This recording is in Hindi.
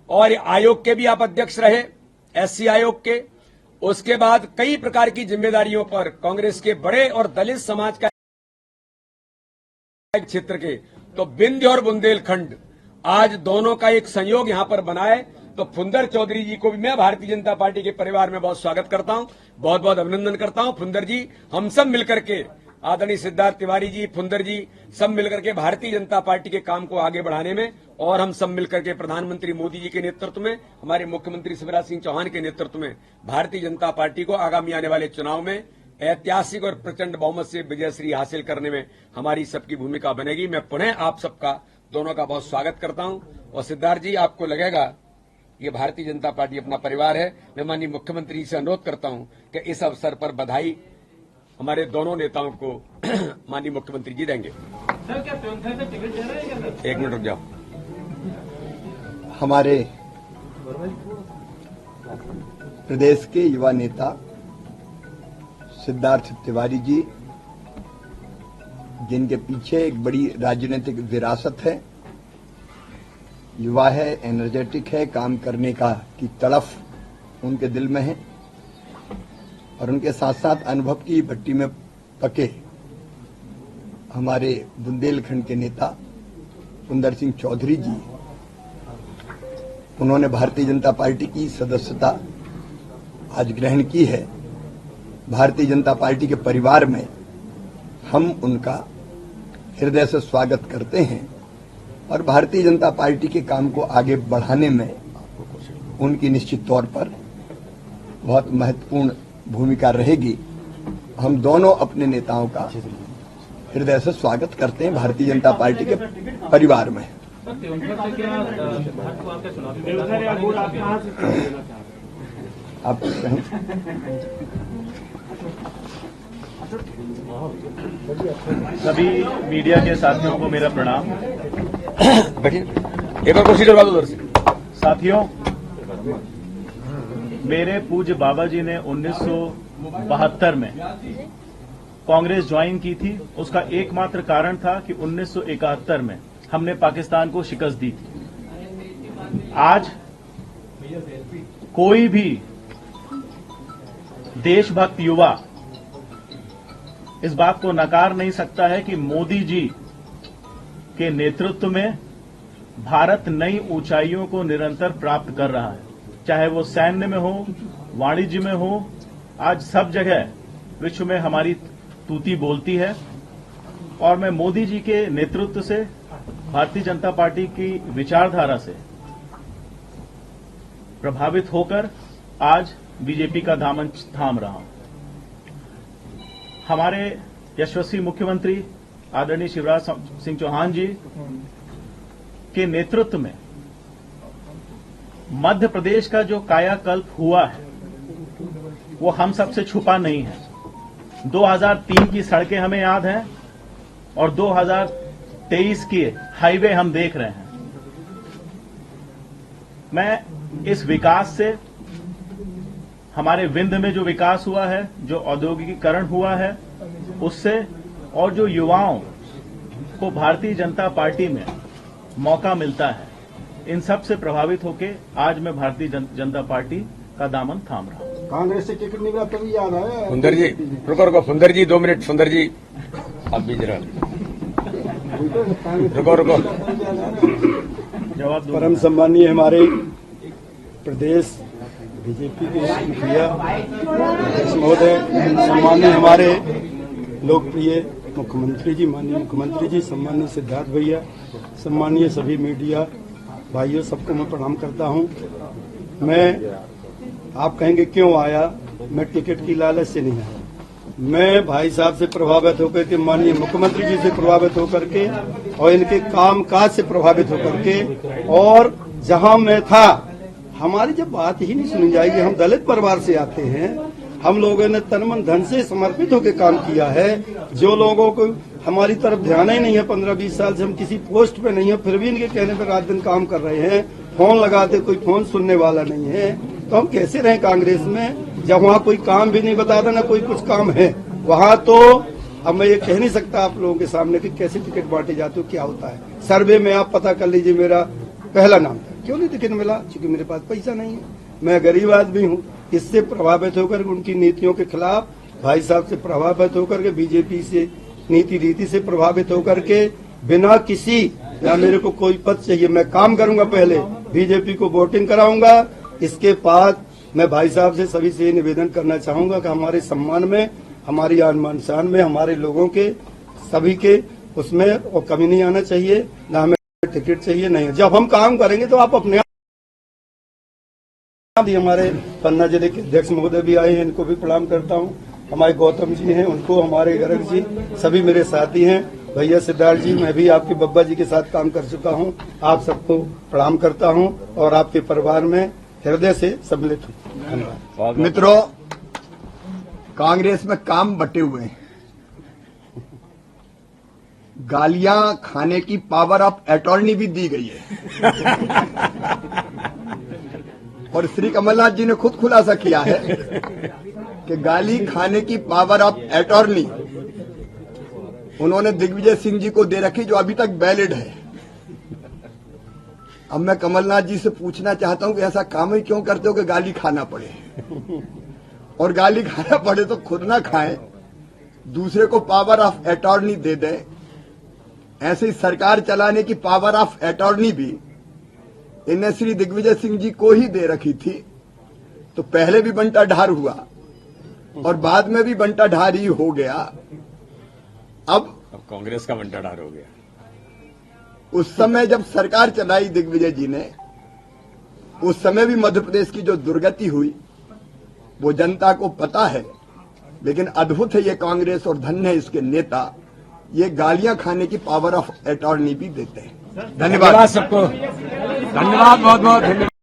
और आयोग के भी आप अध्यक्ष रहे, एससी आयोग के। उसके बाद कई प्रकार की जिम्मेदारियों पर कांग्रेस के बड़े और दलित समाज का क्षेत्र के, तो विंध्य और बुंदेलखंड आज दोनों का एक संयोग यहां पर बना है। तो फुंदर चौधरी जी को भी मैं भारतीय जनता पार्टी के परिवार में बहुत स्वागत करता हूं, बहुत बहुत अभिनंदन करता हूं। फुंदर जी, हम सब मिलकर के, आदरणीय सिद्धार्थ तिवारी जी, फुंदर जी, सब मिलकर के भारतीय जनता पार्टी के काम को आगे बढ़ाने में, और हम सब मिलकर के प्रधानमंत्री मोदी जी के नेतृत्व में, हमारे मुख्यमंत्री शिवराज सिंह चौहान के नेतृत्व में भारतीय जनता पार्टी को आगामी आने वाले चुनाव में ऐतिहासिक और प्रचंड बहुमत से विजयश्री हासिल करने में हमारी सबकी भूमिका बनेगी। मैं पुनः आप सबका, दोनों का बहुत स्वागत करता हूं। और सिद्धार्थ जी, आपको लगेगा ये भारतीय जनता पार्टी अपना परिवार है। मैं माननीय मुख्यमंत्री से अनुरोध करता हूं कि इस अवसर पर बधाई हमारे दोनों नेताओं को माननीय मुख्यमंत्री जी देंगे। सर, क्या प्योंगसांग से टिकट दे रहे हैं क्या? एक मिनट रुक जाओ। हमारे प्रदेश के युवा नेता सिद्धार्थ तिवारी जी, जिनके पीछे एक बड़ी राजनीतिक विरासत है, युवा है, एनर्जेटिक है, काम करने की तड़फ उनके दिल में है, और उनके साथ साथ अनुभव की भट्टी में पके हमारे बुंदेलखंड के नेता फुंदर सिंह चौधरी जी, उन्होंने भारतीय जनता पार्टी की सदस्यता आज ग्रहण की है। भारतीय जनता पार्टी के परिवार में हम उनका हृदय से स्वागत करते हैं, और भारतीय जनता पार्टी के काम को आगे बढ़ाने में उनकी निश्चित तौर पर बहुत महत्वपूर्ण भूमिका रहेगी। हम दोनों अपने नेताओं का हृदय से स्वागत करते हैं भारतीय जनता पार्टी के परिवार में। आप कहें। सभी मीडिया के साथियों को मेरा प्रणाम। बैठिए, एक बार कुर्सी करवा दो उधर से। साथियों, मेरे पूज्य बाबा जी ने 1972 में कांग्रेस ज्वाइन की थी। उसका एकमात्र कारण था कि 1971 में हमने पाकिस्तान को शिकस्त दी थी। आज कोई भी देशभक्त युवा इस बात को नकार नहीं सकता है कि मोदी जी के नेतृत्व में भारत नई ऊंचाइयों को निरंतर प्राप्त कर रहा है, चाहे वो सैन्य में हो, वाणिज्य में हो। आज सब जगह विश्व में हमारी तूती बोलती है, और मैं मोदी जी के नेतृत्व से, भारतीय जनता पार्टी की विचारधारा से प्रभावित होकर आज बीजेपी का दामन थाम रहा हूं। हमारे यशस्वी मुख्यमंत्री आदरणीय शिवराज सिंह चौहान जी के नेतृत्व में मध्य प्रदेश का जो कायाकल्प हुआ है वो हम सबसे छुपा नहीं है। 2003 की सड़कें हमें याद हैं, और 2023 के हाईवे हम देख रहे हैं। मैं इस विकास से, हमारे विंध्य में जो विकास हुआ है, जो औद्योगिकीकरण हुआ है, उससे, और जो युवाओं को भारतीय जनता पार्टी में मौका मिलता है, इन सब से प्रभावित होकर आज मैं भारतीय जनता पार्टी का दामन थाम रहा हूं। कांग्रेस से टिकट मिला तभी याद आया। फुंदर जी, रुको, फुंदर जी 2 मिनट। फुंदर जी, आप भी जरा रुको। जवाब दो। परम सम्मानीय हमारे प्रदेश बीजेपी के मुखिया अध्यक्ष महोदय, सम्मानीय हमारे लोकप्रिय मुख्यमंत्री जी, माननीय मुख्यमंत्री जी, सम्मानीय सिद्धार्थ भैया, सम्मानीय सभी मीडिया भाइयों, सबको मैं प्रणाम करता हूं। मैं, आप कहेंगे क्यों आया, मैं टिकट की लालच से नहीं आया। मैं भाई साहब से प्रभावित होकर के, माननीय मुख्यमंत्री जी से प्रभावित होकर के, और इनके काम काज से प्रभावित होकर के, और जहां मैं था, हमारी जब बात ही नहीं सुनी जाएगी। हम दलित परिवार से आते हैं, हम लोगों ने तन मन धन से समर्पित होकर काम किया है। जो लोगों को हमारी तरफ ध्यान ही नहीं है, 15-20 साल से हम किसी पोस्ट पे नहीं है, फिर भी इनके कहने पर रात दिन काम कर रहे हैं। फोन लगाते, कोई फोन सुनने वाला नहीं है, तो हम कैसे रहें कांग्रेस में, जब वहाँ कोई काम भी नहीं बताता, ना कोई कुछ काम है वहाँ। तो अब मैं ये कह नहीं सकता आप लोगों के सामने कि कैसे टिकट बांटे जाते हो, क्या होता है। सर्वे में आप पता कर लीजिए, मेरा पहला नाम था। क्यों नहीं टिकट मिला? क्योंकि मेरे पास पैसा नहीं है, मैं गरीब आदमी हूँ। इससे प्रभावित होकर उनकी नीतियों के खिलाफ, भाई साहब से प्रभावित होकर के, बीजेपी से नीति रीति से प्रभावित होकर के, बिना किसी या मेरे को कोई पद चाहिए, मैं काम करूंगा, पहले बीजेपी को वोटिंग कराऊंगा। इसके बाद मैं भाई साहब से सभी से निवेदन करना चाहूंगा कि हमारे सम्मान में, हमारी आन शान में, हमारे लोगों के सभी के उसमें और कमी नहीं आना चाहिए, ना हमें टिकट चाहिए। नहीं, जब हम काम करेंगे तो आप अपने आप। हमारे पन्ना जिले के अध्यक्ष महोदय भी आए हैं, इनको भी प्रणाम करता हूँ। हमारे गौतम जी हैं, उनको, हमारे गर्ग जी, सभी मेरे साथी हैं। भैया सिद्धार्थ जी, मैं भी आपके बब्बा जी के साथ काम कर चुका हूँ। आप सबको प्रणाम करता हूँ और आपके परिवार में हृदय से सम्मिलित हूँ। धन्यवाद। मित्रों, कांग्रेस में काम बटे हुए हैं। गालियां खाने की पावर ऑफ अटॉर्नी भी दी गई है और श्री कमलनाथ जी ने खुद खुलासा किया है कि गाली खाने की पावर ऑफ अटॉर्नी उन्होंने दिग्विजय सिंह जी को दे रखी, जो अभी तक वैलिड है। अब मैं कमलनाथ जी से पूछना चाहता हूं कि ऐसा काम ही क्यों करते हो कि गाली खाना पड़े, और गाली खाना पड़े तो खुद ना खाएं, दूसरे को पावर ऑफ अटॉर्नी दे दें। ऐसे ही सरकार चलाने की पावर ऑफ अटॉर्नी भी इन्हें श्री दिग्विजय सिंह जी को ही दे रखी थी। तो पहले भी बंटा ढार हुआ और बाद में भी बंटा ढार ही हो गया। अब कांग्रेस का बंटा ढार हो गया। उस समय जब सरकार चलाई दिग्विजय जी ने, उस समय भी मध्य प्रदेश की जो दुर्गति हुई वो जनता को पता है। लेकिन अद्भुत है ये कांग्रेस और धन्य है इसके नेता, ये गालियां खाने की पावर ऑफ अटॉर्नी भी देते हैं। धन्यवाद सबको, धन्यवाद, बहुत बहुत धन्यवाद।